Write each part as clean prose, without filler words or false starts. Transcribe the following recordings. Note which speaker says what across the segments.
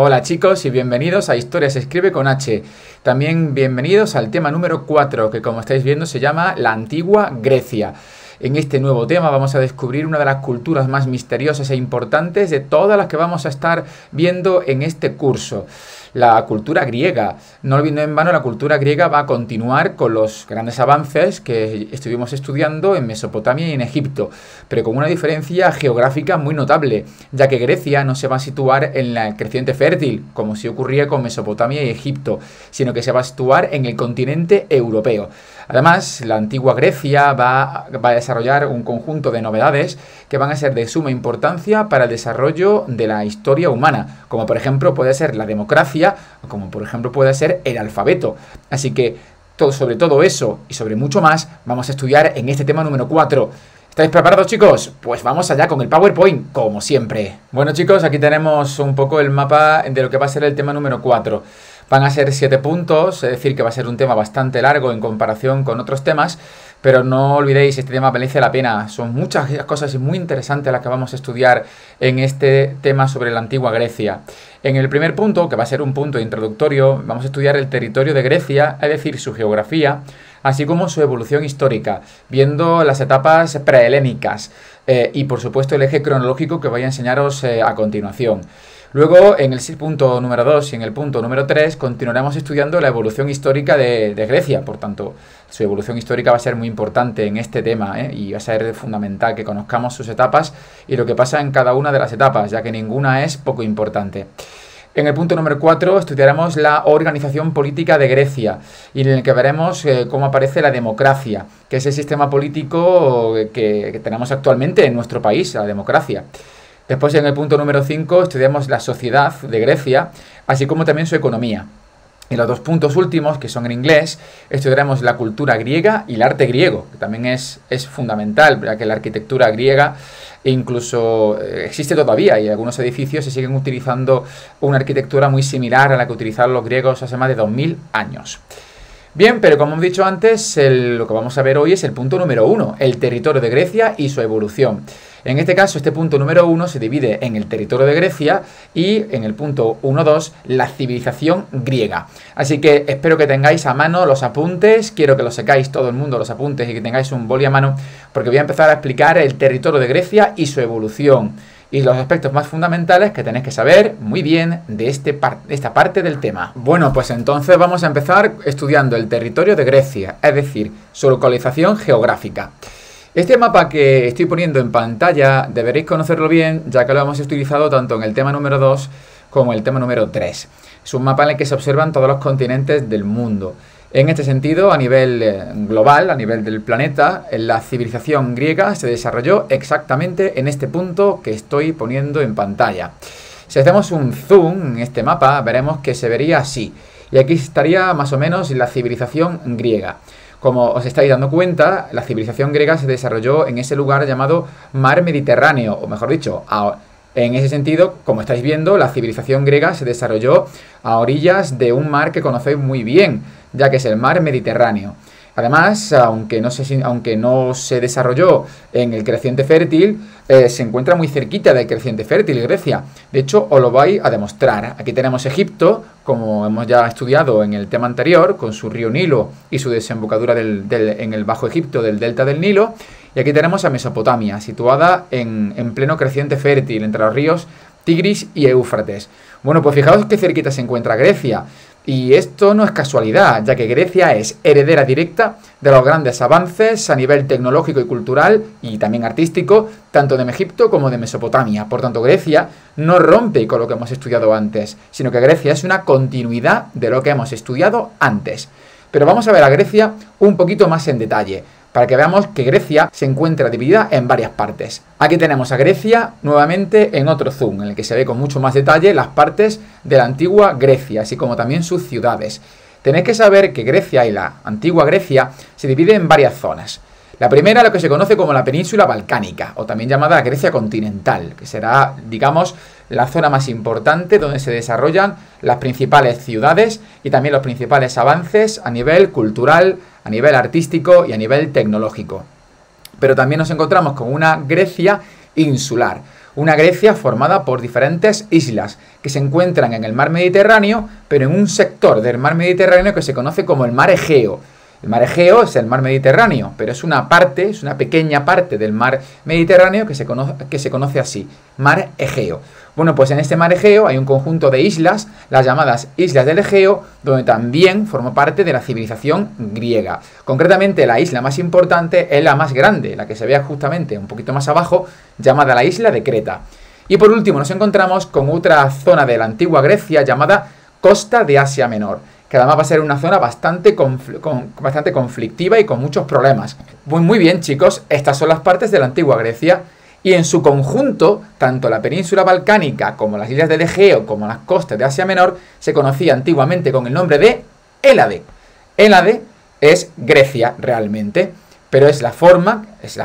Speaker 1: Hola chicos y bienvenidos a Historia se escribe con H. También bienvenidos al tema número 4, que como estáis viendo se llama la antigua Grecia. En este nuevo tema vamos a descubrir una de las culturas más misteriosas e importantes de todas las que vamos a estar viendo en este curso. La cultura griega. No olviden en vano, la cultura griega va a continuar con los grandes avances que estuvimos estudiando en Mesopotamia y en Egipto, pero con una diferencia geográfica muy notable, ya que Grecia no se va a situar en la creciente fértil, como sí ocurría con Mesopotamia y Egipto, sino que se va a situar en el continente europeo. Además, la antigua Grecia va a desarrollar un conjunto de novedades que van a ser de suma importancia para el desarrollo de la historia humana, como por ejemplo puede ser la democracia, o como por ejemplo puede ser el alfabeto. Así que sobre todo eso y sobre mucho más vamos a estudiar en este tema número 4. ¿Estáis preparados, chicos? Pues vamos allá con el PowerPoint, como siempre. Bueno, chicos, aquí tenemos un poco el mapa de lo que va a ser el tema número 4. Van a ser 7 puntos, es decir, que va a ser un tema bastante largo en comparación con otros temas, pero no olvidéis, este tema merece la pena. Son muchas cosas muy interesantes las que vamos a estudiar en este tema sobre la antigua Grecia. En el primer punto, que va a ser un punto introductorio, vamos a estudiar el territorio de Grecia, es decir, su geografía, así como su evolución histórica, viendo las etapas prehelénicas y, por supuesto, el eje cronológico que voy a enseñaros a continuación. Luego, en el punto número 2 y en el punto número 3, continuaremos estudiando la evolución histórica de Grecia. Por tanto, su evolución histórica va a ser muy importante en este tema, y va a ser fundamental que conozcamos sus etapas y lo que pasa en cada una de las etapas, ya que ninguna es poco importante. En el punto número 4 estudiaremos la organización política de Grecia, y en el que veremos cómo aparece la democracia, que es el sistema político que tenemos actualmente en nuestro país, la democracia. Después, en el punto número 5, estudiamos la sociedad de Grecia, así como también su economía. En los 2 puntos últimos, que son en inglés, estudiaremos la cultura griega y el arte griego, que también es fundamental, ya que la arquitectura griega incluso existe todavía y algunos edificios se siguen utilizando una arquitectura muy similar a la que utilizaron los griegos hace más de 2000 años. Bien, pero como hemos dicho antes, lo que vamos a ver hoy es el punto número 1, el territorio de Grecia y su evolución. En este caso, este punto número 1 se divide en el territorio de Grecia y en el punto 1.2, la civilización griega. Así que espero que tengáis a mano los apuntes, quiero que los sacáis todo el mundo los apuntes y que tengáis un boli a mano, porque voy a empezar a explicar el territorio de Grecia y su evolución y los aspectos más fundamentales que tenéis que saber muy bien de esta parte del tema. Bueno, pues entonces vamos a empezar estudiando el territorio de Grecia, es decir, su localización geográfica. Este mapa que estoy poniendo en pantalla deberéis conocerlo bien, ya que lo hemos utilizado tanto en el tema número 2 como en el tema número 3. Es un mapa en el que se observan todos los continentes del mundo. En este sentido, a nivel global, a nivel del planeta, la civilización griega se desarrolló exactamente en este punto que estoy poniendo en pantalla. Si hacemos un zoom en este mapa, veremos que se vería así. Y aquí estaría más o menos la civilización griega. Como os estáis dando cuenta, la civilización griega se desarrolló en ese lugar llamado Mar Mediterráneo, o mejor dicho, en ese sentido, como estáis viendo, la civilización griega se desarrolló a orillas de un mar que conocéis muy bien, ya que es el Mar Mediterráneo. Además, aunque no se desarrolló en el creciente fértil, se encuentra muy cerquita del creciente fértil, Grecia. De hecho, os lo voy a demostrar. Aquí tenemos Egipto, como hemos ya estudiado en el tema anterior, con su río Nilo y su desembocadura en el Bajo Egipto del delta del Nilo. Y aquí tenemos a Mesopotamia, situada en pleno creciente fértil, entre los ríos Tigris y Éufrates. Bueno, pues fijaos qué cerquita se encuentra Grecia. Y esto no es casualidad, ya que Grecia es heredera directa de los grandes avances a nivel tecnológico y cultural y también artístico, tanto de Egipto como de Mesopotamia. Por tanto, Grecia no rompe con lo que hemos estudiado antes, sino que Grecia es una continuidad de lo que hemos estudiado antes. Pero vamos a ver a Grecia un poquito más en detalle, para que veamos que Grecia se encuentra dividida en varias partes. Aquí tenemos a Grecia nuevamente en otro zoom, en el que se ve con mucho más detalle las partes de la antigua Grecia, así como también sus ciudades. Tenéis que saber que Grecia y la antigua Grecia se dividen en varias zonas. La primera, lo que se conoce como la península balcánica, o también llamada Grecia continental, que será, digamos, la zona más importante donde se desarrollan las principales ciudades y también los principales avances a nivel cultural, a nivel artístico y a nivel tecnológico. Pero también nos encontramos con una Grecia insular, Una Grecia formada por diferentes islas que se encuentran en el mar Mediterráneo, pero en un sector del mar Mediterráneo que se conoce como el mar Egeo. El mar Egeo es el mar Mediterráneo, pero es una pequeña parte del mar Mediterráneo que se conoce así, mar Egeo. Bueno, pues en este mar Egeo hay un conjunto de islas, las llamadas Islas del Egeo, donde también formó parte de la civilización griega. Concretamente, la isla más importante es la más grande, la que se ve justamente un poquito más abajo, llamada la isla de Creta. Y por último nos encontramos con otra zona de la antigua Grecia llamada Costa de Asia Menor, que además va a ser una zona bastante conflictiva y con muchos problemas. Muy bien, chicos, estas son las partes de la antigua Grecia. Y en su conjunto, tanto la península balcánica como las islas del Egeo como las costas de Asia Menor se conocía antiguamente con el nombre de Hélade. Hélade es Grecia realmente, pero es la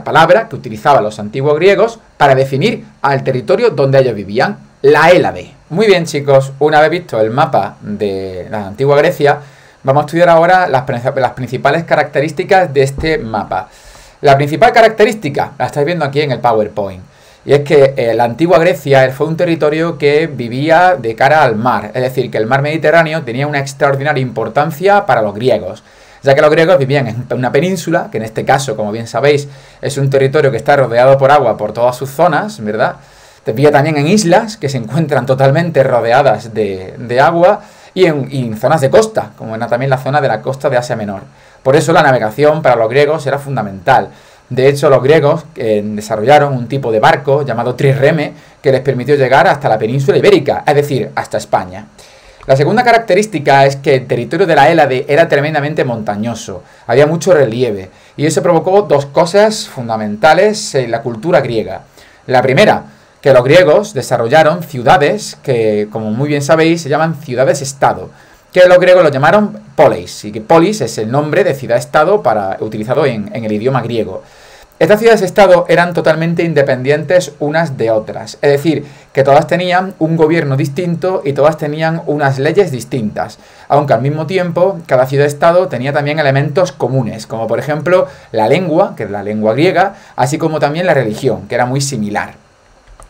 Speaker 1: palabra que utilizaban los antiguos griegos para definir al territorio donde ellos vivían, la Hélade. Muy bien, chicos, una vez visto el mapa de la antigua Grecia, vamos a estudiar ahora las principales características de este mapa. La principal característica la estáis viendo aquí en el PowerPoint, y es que la antigua Grecia fue un territorio que vivía de cara al mar, es decir, que el mar Mediterráneo tenía una extraordinaria importancia para los griegos, ya que los griegos vivían en una península, que en este caso, como bien sabéis, es un territorio que está rodeado por agua por todas sus zonas, ¿verdad? Vivía también en islas que se encuentran totalmente rodeadas de agua y en zonas de costa, como era también la zona de la costa de Asia Menor. Por eso la navegación para los griegos era fundamental. De hecho, los griegos desarrollaron un tipo de barco llamado trireme que les permitió llegar hasta la península ibérica, es decir, hasta España. La segunda característica es que el territorio de la Hélade era tremendamente montañoso, había mucho relieve, y eso provocó dos cosas fundamentales en la cultura griega. La primera, que los griegos desarrollaron ciudades que, como muy bien sabéis, se llaman ciudades-estado, que los griegos lo llamaron polis, y que polis es el nombre de ciudad-estado utilizado en el idioma griego. Estas ciudades-estado eran totalmente independientes unas de otras, es decir, que todas tenían un gobierno distinto y todas tenían unas leyes distintas, aunque al mismo tiempo cada ciudad-estado tenía también elementos comunes, como por ejemplo la lengua, que es la lengua griega, así como también la religión, que era muy similar.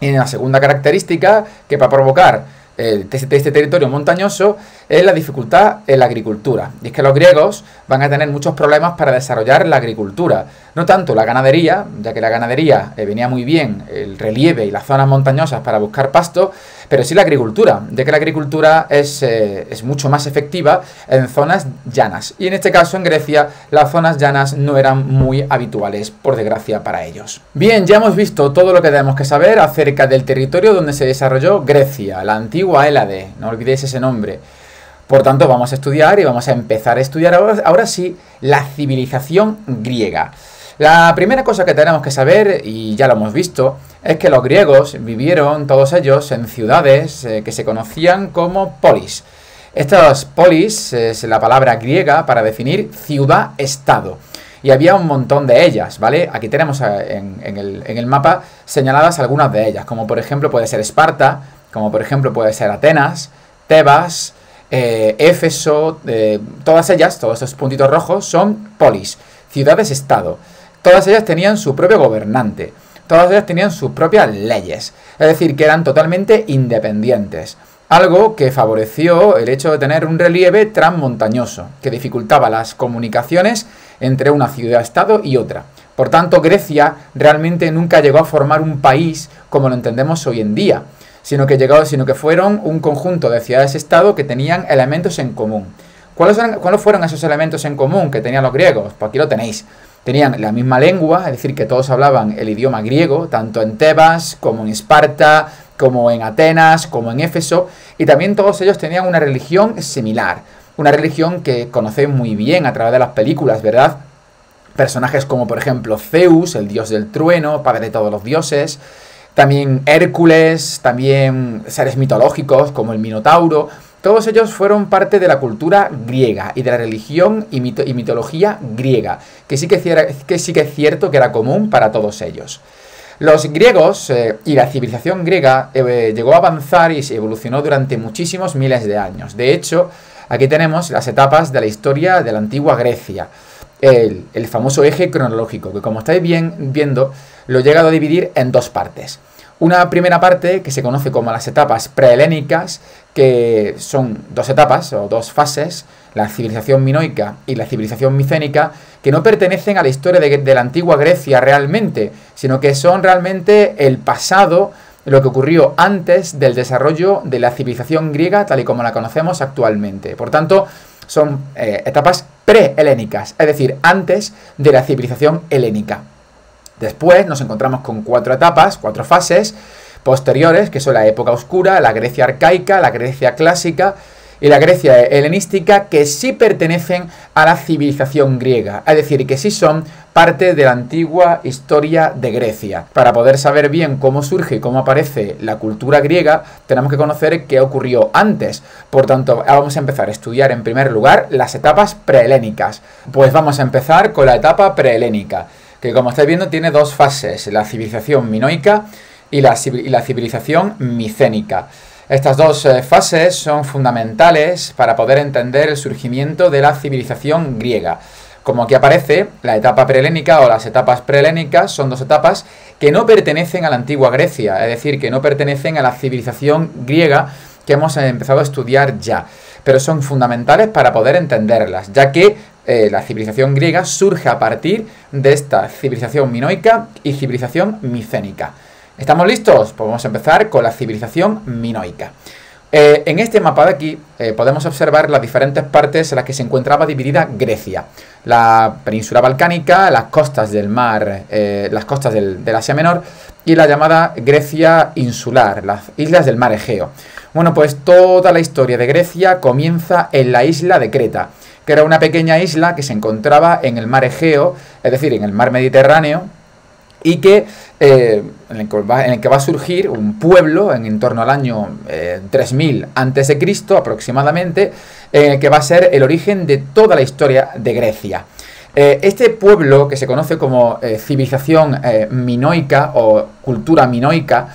Speaker 1: Y la segunda característica que para provocar este territorio montañoso es la dificultad en la agricultura. Y es que los griegos van a tener muchos problemas para desarrollar la agricultura. No tanto la ganadería, ya que la ganadería venía muy bien el relieve y las zonas montañosas para buscar pasto, pero sí la agricultura, ya que la agricultura es mucho más efectiva en zonas llanas. Y en este caso, en Grecia, las zonas llanas no eran muy habituales, por desgracia para ellos. Bien, ya hemos visto todo lo que tenemos que saber acerca del territorio donde se desarrolló Grecia, la antigua Hélade, no olvidéis ese nombre. Por tanto, vamos a estudiar y vamos a empezar a estudiar ahora sí la civilización griega. La primera cosa que tenemos que saber, y ya lo hemos visto, es que los griegos vivieron todos ellos en ciudades que se conocían como polis. Estas polis es la palabra griega para definir ciudad-estado. Y había un montón de ellas, ¿vale? Aquí tenemos en el mapa señaladas algunas de ellas, como por ejemplo puede ser Esparta, como por ejemplo puede ser Atenas, Tebas, Éfeso, todas ellas, todos estos puntitos rojos son polis, ciudades-estado. Todas ellas tenían su propio gobernante, todas ellas tenían sus propias leyes, es decir, que eran totalmente independientes. Algo que favoreció el hecho de tener un relieve transmontañoso, que dificultaba las comunicaciones entre una ciudad-estado y otra. Por tanto, Grecia realmente nunca llegó a formar un país como lo entendemos hoy en día, sino que fueron un conjunto de ciudades-estado que tenían elementos en común. ¿Cuáles fueron esos elementos en común que tenían los griegos? Pues aquí lo tenéis. Tenían la misma lengua, es decir, que todos hablaban el idioma griego, tanto en Tebas, como en Esparta, como en Atenas, como en Éfeso, y también todos ellos tenían una religión similar, una religión que conocéis muy bien a través de las películas, ¿verdad? Personajes como, por ejemplo, Zeus, el dios del trueno, padre de todos los dioses, también Hércules, también seres mitológicos como el Minotauro. Todos ellos fueron parte de la cultura griega y de la religión y mitología griega, que sí que es cierto que era común para todos ellos. Los griegos y la civilización griega llegó a avanzar y se evolucionó durante muchísimos miles de años. De hecho, aquí tenemos las etapas de la historia de la antigua Grecia. El famoso eje cronológico, que como estáis viendo, lo he llegado a dividir en dos partes. Una primera parte que se conoce como las etapas prehelénicas, que son dos etapas o dos fases, la civilización minoica y la civilización micénica, que no pertenecen a la historia de la antigua Grecia realmente, sino que son realmente el pasado, lo que ocurrió antes del desarrollo de la civilización griega tal y como la conocemos actualmente. Por tanto, son etapas prehelénicas, es decir, antes de la civilización helénica. Después nos encontramos con 4 etapas, 4 fases posteriores, que son la época oscura, la Grecia arcaica, la Grecia clásica y la Grecia helenística, que sí pertenecen a la civilización griega, es decir, que sí son parte de la antigua historia de Grecia. Para poder saber bien cómo surge y cómo aparece la cultura griega, tenemos que conocer qué ocurrió antes. Por tanto, vamos a empezar a estudiar en primer lugar las etapas prehelénicas. Pues vamos a empezar con la etapa prehelénica, que como estáis viendo tiene 2 fases, la civilización minoica y la civilización micénica. Estas 2 fases son fundamentales para poder entender el surgimiento de la civilización griega. Como aquí aparece, la etapa prehelénica o las etapas prehelénicas son 2 etapas que no pertenecen a la antigua Grecia, es decir, que no pertenecen a la civilización griega que hemos empezado a estudiar ya, pero son fundamentales para poder entenderlas, ya que la civilización griega surge a partir de esta civilización minoica y civilización micénica. ¿Estamos listos? Pues vamos a empezar con la civilización minoica. En este mapa de aquí podemos observar las diferentes partes en las que se encontraba dividida Grecia. La península balcánica, las costas del mar, las costas del Asia Menor y la llamada Grecia insular, las islas del mar Egeo. Bueno, pues toda la historia de Grecia comienza en la isla de Creta, que era una pequeña isla que se encontraba en el mar Egeo, es decir, en el mar Mediterráneo, y que en el que va a surgir un pueblo en torno al año 3000 a.C. aproximadamente, que va a ser el origen de toda la historia de Grecia. Este pueblo, que se conoce como civilización minoica o cultura minoica,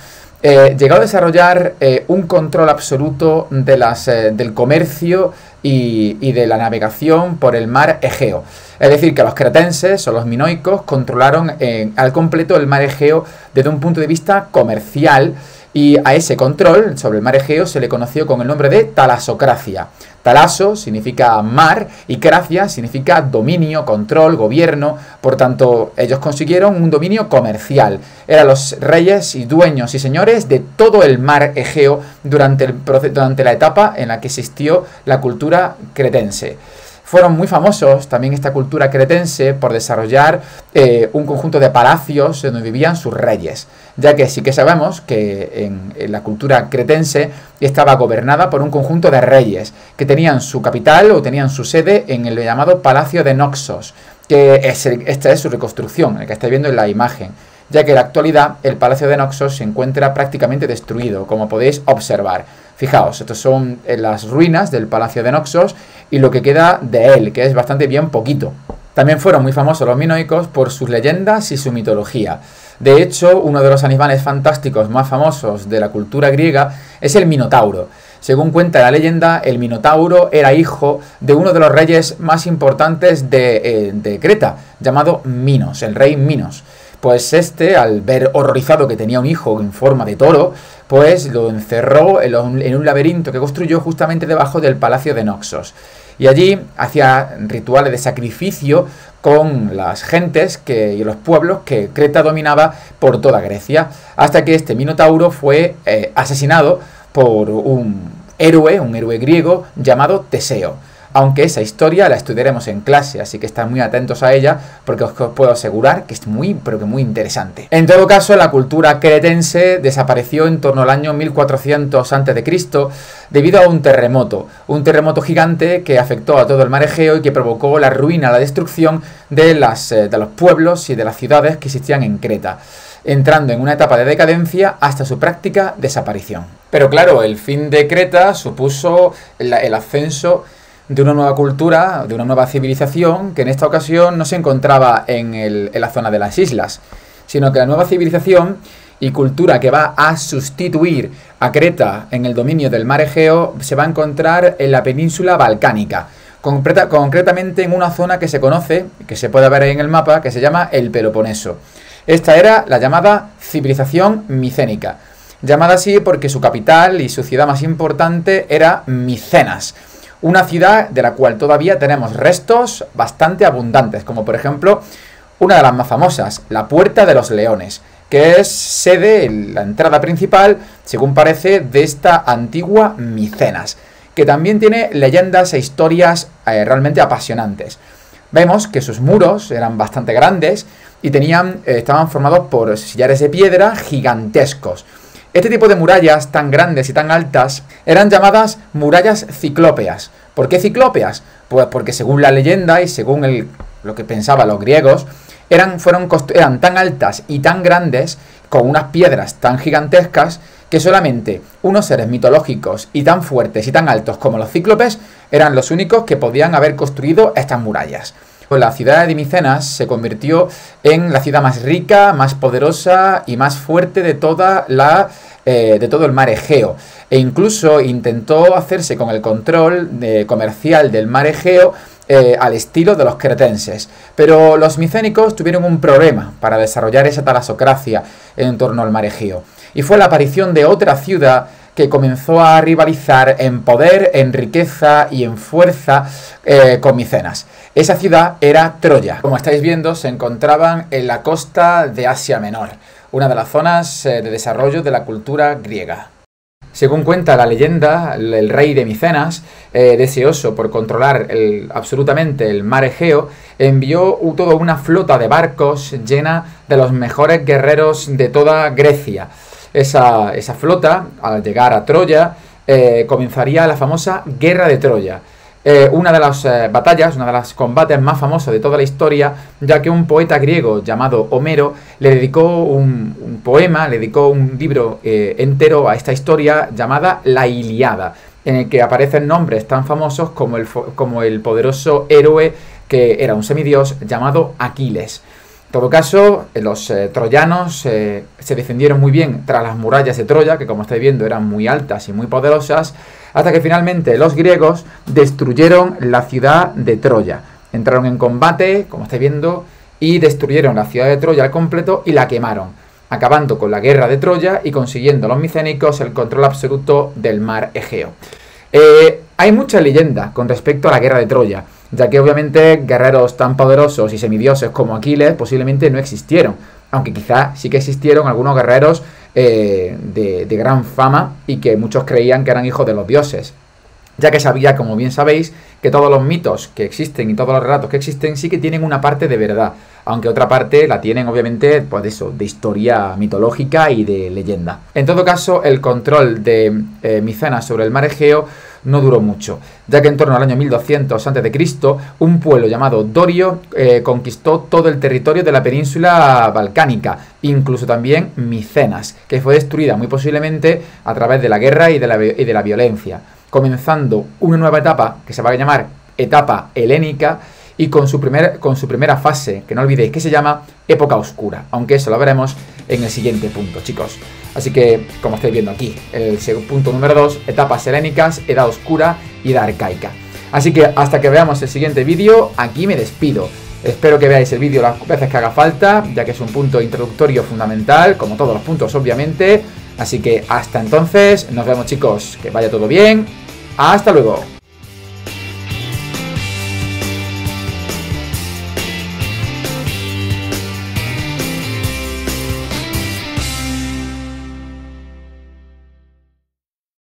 Speaker 1: llegó a desarrollar un control absoluto de del comercio y de la navegación por el mar Egeo. Es decir, que los cretenses o los minoicos controlaron al completo el mar Egeo desde un punto de vista comercial, y a ese control sobre el mar Egeo se le conoció con el nombre de talasocracia. Talaso significa mar y cracia significa dominio, control, gobierno. Por tanto, ellos consiguieron un dominio comercial. Eran los reyes y dueños y señores de todo el mar Egeo durante la etapa en la que existió la cultura cretense. Fueron muy famosos también esta cultura cretense por desarrollar un conjunto de palacios donde vivían sus reyes, ya que sí que sabemos que en la cultura cretense estaba gobernada por un conjunto de reyes que tenían su capital o tenían su sede en el llamado Palacio de Noxos, que esta es su reconstrucción, el que estáis viendo en la imagen, ya que en la actualidad el Palacio de Noxos se encuentra prácticamente destruido, como podéis observar. Fijaos, estas son las ruinas del Palacio de Noxos y lo que queda de él, que es bastante bien poquito. También fueron muy famosos los minoicos por sus leyendas y su mitología. De hecho, uno de los animales fantásticos más famosos de la cultura griega es el Minotauro. Según cuenta la leyenda, el Minotauro era hijo de uno de los reyes más importantes de Creta, llamado Minos, el rey Minos. Pues este, al ver horrorizado que tenía un hijo en forma de toro, pues lo encerró en un laberinto que construyó justamente debajo del Palacio de Noxos. Y allí hacía rituales de sacrificio con las gentes y los pueblos que Creta dominaba por toda Grecia, hasta que este Minotauro fue asesinado por un héroe griego llamado Teseo. Aunque esa historia la estudiaremos en clase, así que estad muy atentos a ella, porque os puedo asegurar que es muy, pero que muy interesante. En todo caso, la cultura cretense desapareció en torno al año 1400 a.C. debido a un terremoto gigante que afectó a todo el mar Egeo y que provocó la ruina, la destrucción de los pueblos y de las ciudades que existían en Creta, entrando en una etapa de decadencia hasta su práctica desaparición. Pero claro, el fin de Creta supuso el ascenso de una nueva cultura, de una nueva civilización, que en esta ocasión no se encontraba en la zona de las islas, sino que la nueva civilización y cultura que va a sustituir a Creta en el dominio del mar Egeo se va a encontrar en la península balcánica, concretamente en una zona que se conoce, que se puede ver en el mapa, que se llama el Peloponeso. Esta era la llamada civilización micénica, llamada así porque su capital y su ciudad más importante era Micenas, una ciudad de la cual todavía tenemos restos bastante abundantes, como por ejemplo una de las más famosas, la Puerta de los Leones, que es sede, la entrada principal, según parece, de esta antigua Micenas, que también tiene leyendas e historias realmente apasionantes. Vemos que sus muros eran bastante grandes y estaban formados por sillares de piedra gigantescos. Este tipo de murallas tan grandes y tan altas eran llamadas murallas ciclópeas. ¿Por qué ciclópeas? Pues porque según la leyenda y según lo que pensaban los griegos, eran tan altas y tan grandes, con unas piedras tan gigantescas, que solamente unos seres mitológicos y tan fuertes y tan altos como los cíclopes eran los únicos que podían haber construido estas murallas. Pues la ciudad de Micenas se convirtió en la ciudad más rica, más poderosa y más fuerte de todo el mar Egeo. E incluso intentó hacerse con el control comercial del mar Egeo al estilo de los cretenses. Pero los micénicos tuvieron un problema para desarrollar esa talasocracia en torno al mar Egeo. Y fue la aparición de otra ciudad que comenzó a rivalizar en poder, en riqueza y en fuerza con Micenas. Esa ciudad era Troya. Como estáis viendo, se encontraban en la costa de Asia Menor, una de las zonas de desarrollo de la cultura griega. Según cuenta la leyenda, el rey de Micenas, deseoso por controlar absolutamente el mar Egeo, envió toda una flota de barcos llena de los mejores guerreros de toda Grecia. Esa flota, al llegar a Troya, comenzaría la famosa Guerra de Troya. Una de las batallas, uno de los combates más famosos de toda la historia, ya que un poeta griego llamado Homero le dedicó un poema, le dedicó un libro entero a esta historia llamada La Ilíada, en el que aparecen nombres tan famosos como el poderoso héroe que era un semidios llamado Aquiles. En todo caso, los troyanos se defendieron muy bien tras las murallas de Troya, que como estáis viendo eran muy altas y muy poderosas, hasta que finalmente los griegos destruyeron la ciudad de Troya. Entraron en combate, como estáis viendo, y destruyeron la ciudad de Troya al completo y la quemaron, acabando con la guerra de Troya y consiguiendo los micénicos el control absoluto del mar Egeo. Hay mucha leyenda con respecto a la guerra de Troya, ya que obviamente guerreros tan poderosos y semidioses como Aquiles posiblemente no existieron, aunque quizá sí que existieron algunos guerreros de gran fama y que muchos creían que eran hijos de los dioses, ya que sabía, como bien sabéis, que todos los mitos que existen y todos los relatos que existen sí que tienen una parte de verdad, aunque otra parte la tienen obviamente pues eso, de historia mitológica y de leyenda. En todo caso, el control de Micenas sobre el mar Egeo no duró mucho, ya que en torno al año 1200 a.C., un pueblo llamado Dorio conquistó todo el territorio de la península balcánica, incluso también Micenas, que fue destruida muy posiblemente a través de la guerra y de la violencia, comenzando una nueva etapa que se va a llamar etapa helénica y con su primera fase, que no olvidéis que se llama época oscura, aunque eso lo veremos en el siguiente punto, chicos. Así que, como estáis viendo aquí, el punto número 2, etapas helénicas, edad oscura y edad arcaica. Así que hasta que veamos el siguiente vídeo, aquí me despido. Espero que veáis el vídeo las veces que haga falta, ya que es un punto introductorio fundamental, como todos los puntos obviamente. Así que hasta entonces, nos vemos chicos, que vaya todo bien, hasta luego.